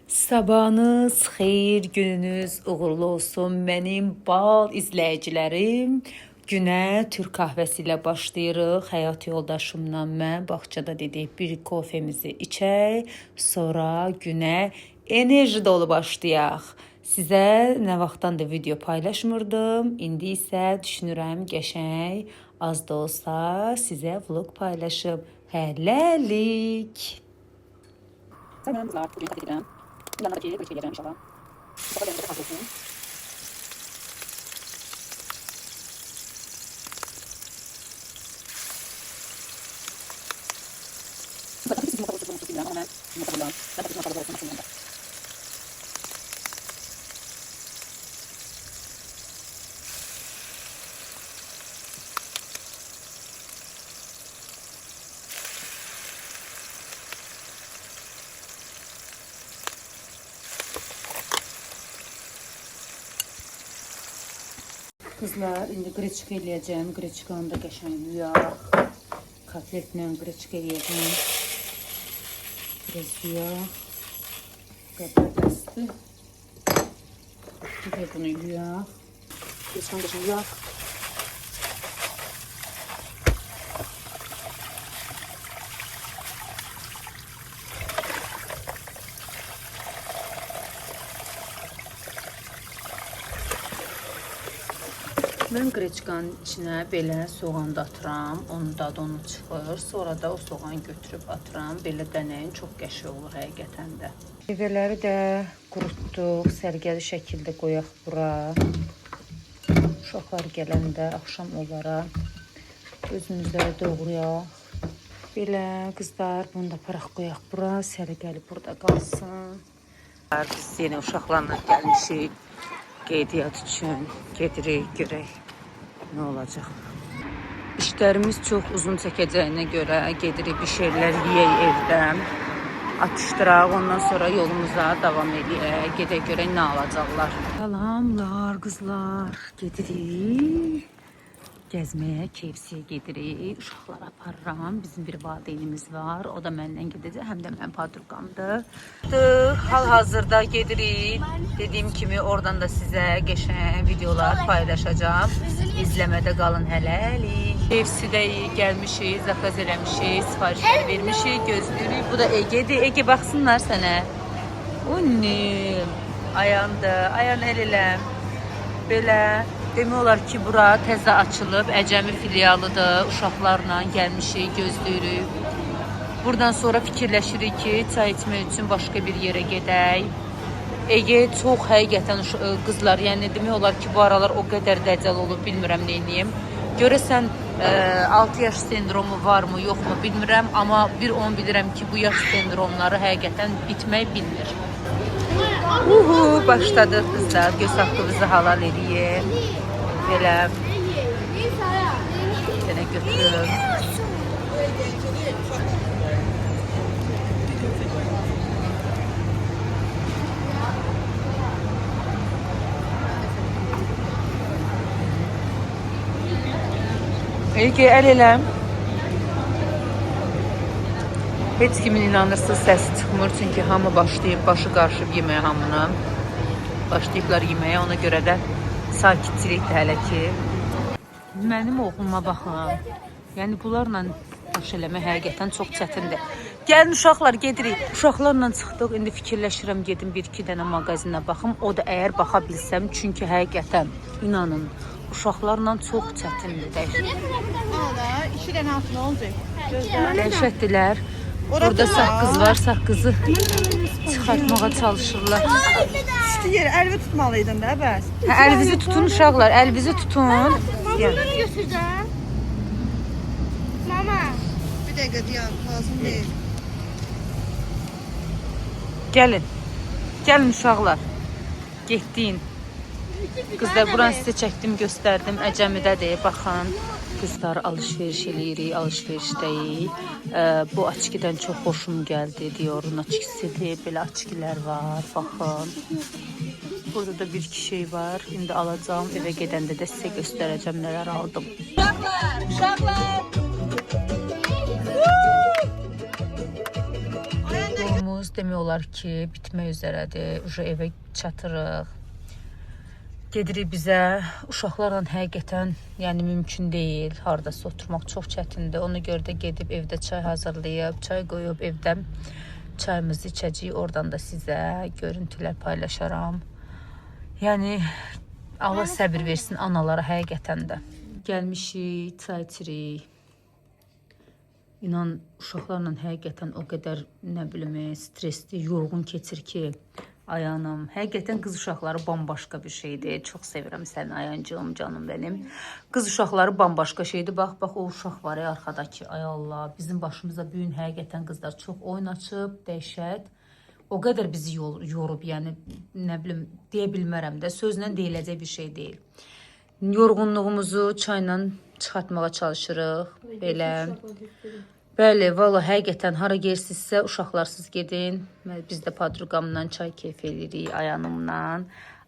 Sabahınız xeyir, gününüz uğurlu olsun mənim bal izləyicilərim. Günə Türk kahvəsi ilə başlayırıq. Həyat yoldaşımla mən bağçada dedik bir kofemizi içək, sonra günə enerji dolu başlayaq. Sizə nə vaxtdandır video paylaşmırdım. İndi isə düşünürəm qəşəng az da olsa sizə vlog paylaşım. Hələlik. Tamam kızlar, bugün kat edeceğim. Yanlardaki bıçağı yiyeceğim inşallah. Mustafa benim de az olsun. Patates yumurta olsun çok güzel ama ben yumurta kullanıyorum. Ben patates yumurta olsun nasıl yanında. Kızlar, indi qreçka eləyəcəm. Qreçkanı da qəşəng yağ. Kotletlə qreçka eləyəcəm. Biraz yağ. Qədər bəsdir. Bir də bunu yağ. Qreçkanı qəşəng yağ. Mən qreçkanın içinə belə soğan da atıram. Onun dadı onu çıxır. Sonra da o soğan götürüb atıram. Belə dənəyin çox qəşəng olur həqiqətən də. Meyvələri də qurutduq. Sərgəli şəkildə qoyaq bura. Uşaqlar gələndə axşam onlara özümüzdə doğrayaq. Belə qızlar, bunu da paraq qoyaq bura. Sərgəli burada qalsın. Biz yenə uşaqlarla gəlmişik. Qeydiyyat üçün gedirik, görək nə olacaq. İşlərimiz çox uzun çəkəcəyinə görə gedirik bir şeylər yeyək evdən. Atışdıraq, ondan sonra yolumuza davam edək. Gedək görək nə alacaqlar. Salamlar qızlar, gedirik. Gəzməyə, KFC-yə gedirik. Uşaqlara aparıram. Bizim bir valideynimiz var. O da məndən gedəcək. Həm də mənim padruqamdır. Hal-hazırda gedirik. Dediyim kimi oradan da sizə qəşəng videolar paylaşacağım. İzləmədə qalın hələlik. KFC-dəyi gəlmişik, zakaz eləmişik, sifarişlər vermişik, gözləyirik. Bu da Ege'dir. Ege baxsınlar sənə. Unnim. Ayağında, ayağını el eləm. Belə. Demək olar ki, bura təzə açılıb, Əcəmi filialıdır. Uşaqlarla gəlmişik, gözləyirik. Buradan sonra fikirləşirik ki, çay içmək üçün başqa bir yerə gedək. Ege çox həqiqətən qızlar, yəni demək olar ki, bu aralar o qədər dəcəl olub, bilmirəm neyniyim. Görəsən 6 yaş sendromu varmı, yoxmu bilmirəm, amma bir onu bilirəm ki, bu yaş sendromları həqiqətən bitmək bilmir. Başladı qızlar, göz haqqınızı halal edin. Belə sənə götürüm. Ege, əl eləm. Heç kimin inanırsız səsi çıxmır, çünki hamı başlayıb, başı qarışıb yeməyə hamına. Başlayıblar yeməyə, ona görə də sakitçilikdir hələ ki. Mənim oğluma baxın. Yəni bunlarla baş eləmək həqiqətən çox çətindir. Gəlin uşaqlar, gedirik. Uşaqlarla çıxdıq. İndi fikirləşirəm, gedim bir-iki dənə mağazinə baxım. O da əgər baxa bilsəm, çünki həqiqətən inanın, uşaqlarla çox çətindir. Ana, 2 dənə altın olacaq. Dəhşətdilər. Burada saqqız var, saqqızı çıxartmağa çalışırlar. İstəyir, əlvi tutmalıydın da bəs. Əlinizi tutun uşaqlar, əlinizi tutun. Bunu götüreceğim. Mama. Bir dəqiqə deyəm, lazım deyil. Gəlin. Gəlin uşaqlar. Getdin. Qızlar, buranı sizə çəkdim, göstərdim. Əcəmidədir, baxın. Qızlar, alışveriş eləyirik, alışverişdəyik. Bu açkidən çox xoşum gəldi, Dior'un açkisidir. Belə açkilər var, baxın. Burada da bir-iki şey var. İndi alacağım, evə gedəndə də sizə göstərəcəm nələr aldım. Uşaqlar, uşaqlar. vloqumuz demək olar ki, bitmək üzrədir. Uje evə çatırıq. Gedirik bizə. Uşaqlarla həqiqətən, yəni mümkün deyil. Hardasa oturmaq çox çətindir. Ona görə də gedib evdə çay hazırlayıb, çay qoyub evdə çayımızı içəcəyik. Oradan da sizə görüntülər paylaşaram. Yəni Allah səbir versin analara həqiqətən də. Gəlmişik, çay içirik. İnan, uşaqlarla həqiqətən o qədər, nə bilim, stresli, yorğun keçir ki, Ayanım. Həqiqətən qız uşaqları bambaşqa bir şeydir. Çox sevirəm səni Ayancığım, canım benim. Qız uşaqları bambaşqa şeydir. Bax, o uşaq var ya arxadakı. Ay Allah, bizim başımıza bu gün həqiqətən qızlar çox oyun açıb, dəhşət. O qədər bizi yorub, yəni nə bilim, deyə bilmərəm də, sözlə deyiləcək bir şey deyil. Yorğunluğumuzu çayla çıxartmağa çalışırıq, belə. Bəli, valla həqiqətən hara gelsinizsə uşaqlarsız gedin. Biz də padruqamla çay keyf edirik, Ayanımla.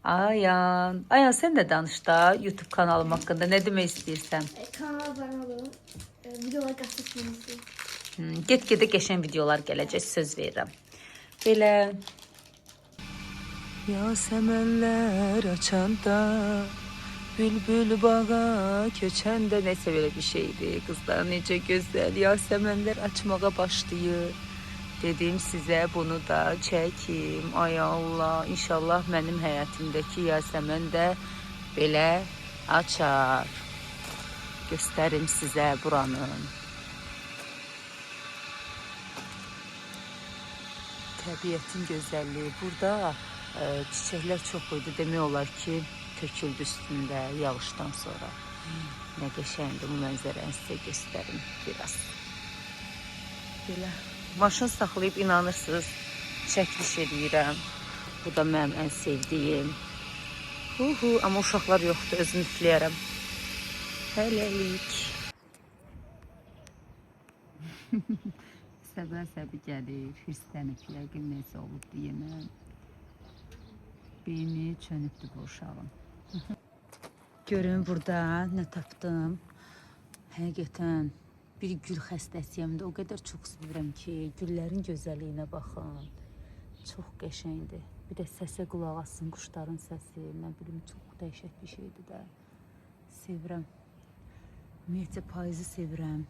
Ayan, sən də danış da YouTube kanalım haqqında nə demək istəyirsən? Kanala abone olun. Videolar qatışmanızı. Get-gedə qəşəng videolar gələcək, söz verirəm. Belə Yasəmənlər açanda, bülbül bağa köçəndə, nəsə belə bir şeydir. Qızlar necə gözəl yasəmənlər açmağa başlayır. Dedim sizə bunu da çəkim. Ay Allah, inşallah mənim həyatımdakı yasəmən də belə açar. Göstərim sizə buranın. Təbiətin gözəlliyi. Burada çiçəklər çox idi. Demək olar ki, töküldü üstündə yağışdan sonra. Nə qəşəngdir bu mənzərəni sizə göstərim biraz. Belə maşın saxlayıb inanırsınız, çəkiliş edirəm. Bu da mənim ən sevdiyim. Amma uşaqlar yoxdur, özünü üfləyərəm. Hələlik. Səbə gəlir, hirslənib, yəqin nəsə olubdur yenə. Beyni çönübdür bu uşağın. Görün burada nə tapdım. Həqiqətən bir gül xəstəsiyəm də o qədər çox sevirəm ki, güllərin gözəlliyinə baxın. Çox qəşəngdir. Bir də səsə qulaq asın, quşların səsi, nə bilim, çox dəhşət bir şeydir də. Sevirəm. Ümumiyyətcə payızı sevirəm.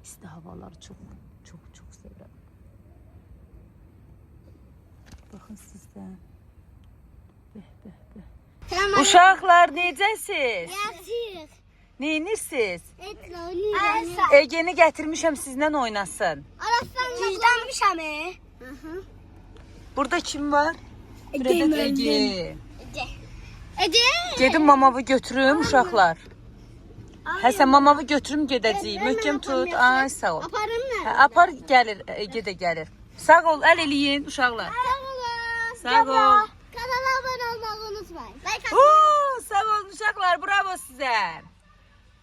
İsti havaları çox sevirəm. Baxın sizdə. Uşaqlar necəsiz? Yatırıq. Neyinirsiniz? Etlə oynayırıq. Egeni gətirmişəm sizlə oynasın. Arasından gizlənmişəm. Burada kim var? Ege. Ece. Gedim mamavı götürüm uşaqlar. Sən mamavı götürüm gedəcəyik. Möhkəm tut. Ay sağ ol. Aparım nə? Apar gəlir, Ege də gəlir. Sağ ol, əl eləyin uşaqlar. Sağ ol. Kanala abone olmayı unutmayın. Sağ olun uşaqlar, bravo sizə.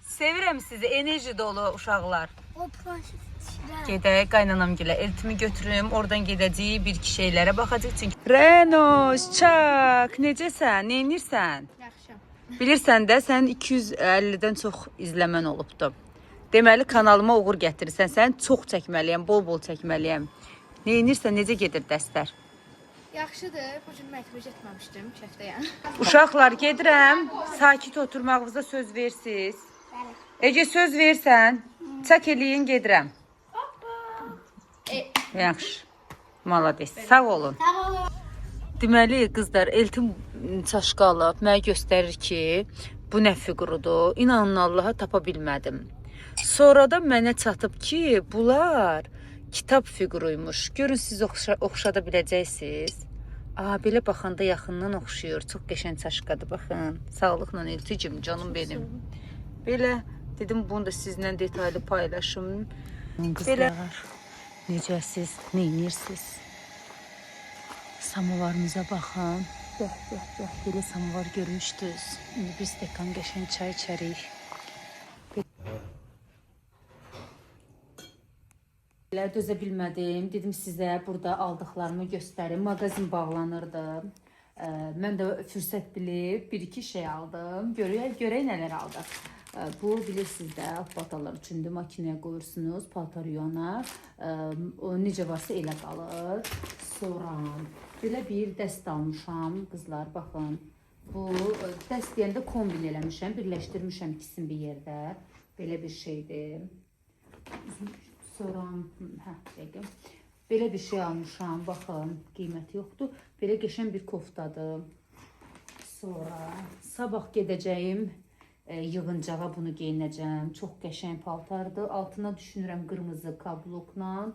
Sevirəm sizi, enerji dolu uşaqlar. Gedək qaynanamgilə eltimi götürüm, oradan gedəcəyik, bir-iki şeylərə baxacaq çünki. Renoş, Çak, necəsən, neynirsən? Yaxşı. Bilirsən də, sənin 250-dən çox izləmən olubdu. Deməli, kanalıma uğur gətirirsən, sən çox çəkməliyəm, bol-bol çəkməliyəm. Neynirsən, necə gedir dərslər? Yaxşıdır. Bu gün məktəbə getməmişdim, kəftəyəm. Uşaqlar, gedirəm. Sakit oturmağınıza söz versiniz. Ece söz versən, çək eləyin, gedirəm. Yaxşı. Malades. Sağ olun. Deməli, qızlar, eltim çaşqa alıb, mənə göstərir ki, bu nə fiqurudur. İnanın Allaha tapa bilmədim. Sonra da mənə çatıb ki, bunlar kitab fiquruymuş. Görün, siz oxşada biləcəksiniz. Belə baxanda yaxından oxşuyur. Çox qəşəng çaşqadır, baxın. Sağlıqla elticim, canım benim. Belə, dedim, bunu da sizlə detaylı paylaşım. Qızlar, necəsiz, neyinirsiniz? Samovarımıza baxın. Belə samovar görmüşdünüz. İndi bir stəkan qəşəng çay içərik. Dözə bilmədim. Dedim sizə burada aldıqlarımı göstərim. Mağazin bağlanırdı. Mən də fürsət bilib bir-iki şey aldım. Görək nələr aldıq. Bu bilirsiniz də, paltarlar üçündür. Makinaya qoyursunuz, paltar yuyana. O necə varsa elə qalır. Sonra belə bir dəst almışam, qızlar, baxın. Bu dəst deyəndə kombin eləmişəm, birləşdirmişəm ikisini bir yerdə. Belə bir şeydir. Sonra, dəqiqə. Belə bir şey almışam, baxın, qiyməti yoxdur. Belə qəşəng bir koftadır. Sonra sabah gedəcəyim yığıncağa bunu geyinəcəm. Çox qəşəng paltardır. Altına düşünürəm qırmızı kablokla,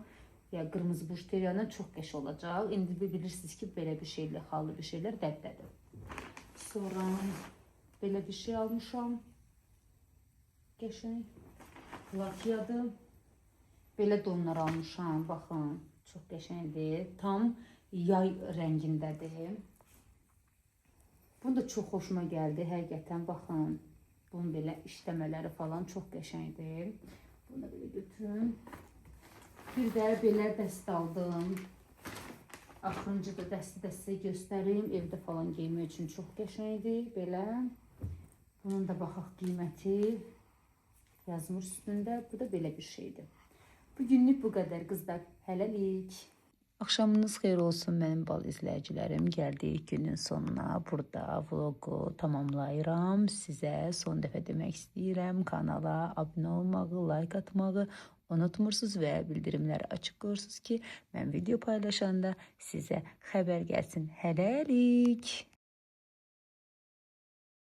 ya qırmızı bujteriyanla çox qəşəng olacaq. İndi bilirsiniz ki, belə bir şeylər, xallı bir şeylər dəbdədir. Sonra belə bir şey almışam. Qəşəng. Lakiyadır. Belə donlar almışam, baxın. Çox qəşəngdir. Tam yay rəngindədir. Bunu da çox xoşuma gəldi. Həqiqətən baxın. Bunun belə işləmələri falan çox qəşəngdir. Bunu da belə götürün. Bir də belə dəst aldım. Axırıncı da dəsti göstərim. Evdə falan geymək üçün çox qəşəngdir. Belə. Bunun da baxaq qiyməti yazmış üstündə. Bu da belə bir şeydir. Bugünlük bu qədər qızlar. Hələlik. Axşamınız xeyir olsun mənim bal izləyicilərim. Gəldik günün sonuna. Burada vlogu tamamlayıram. Sizə son dəfə demək istəyirəm. Kanala abunə olmağı, like atmağı unutmursunuz və bildirimləri açıq qoyursunuz ki, mən video paylaşanda sizə xəbər gəlsin. Hələlik.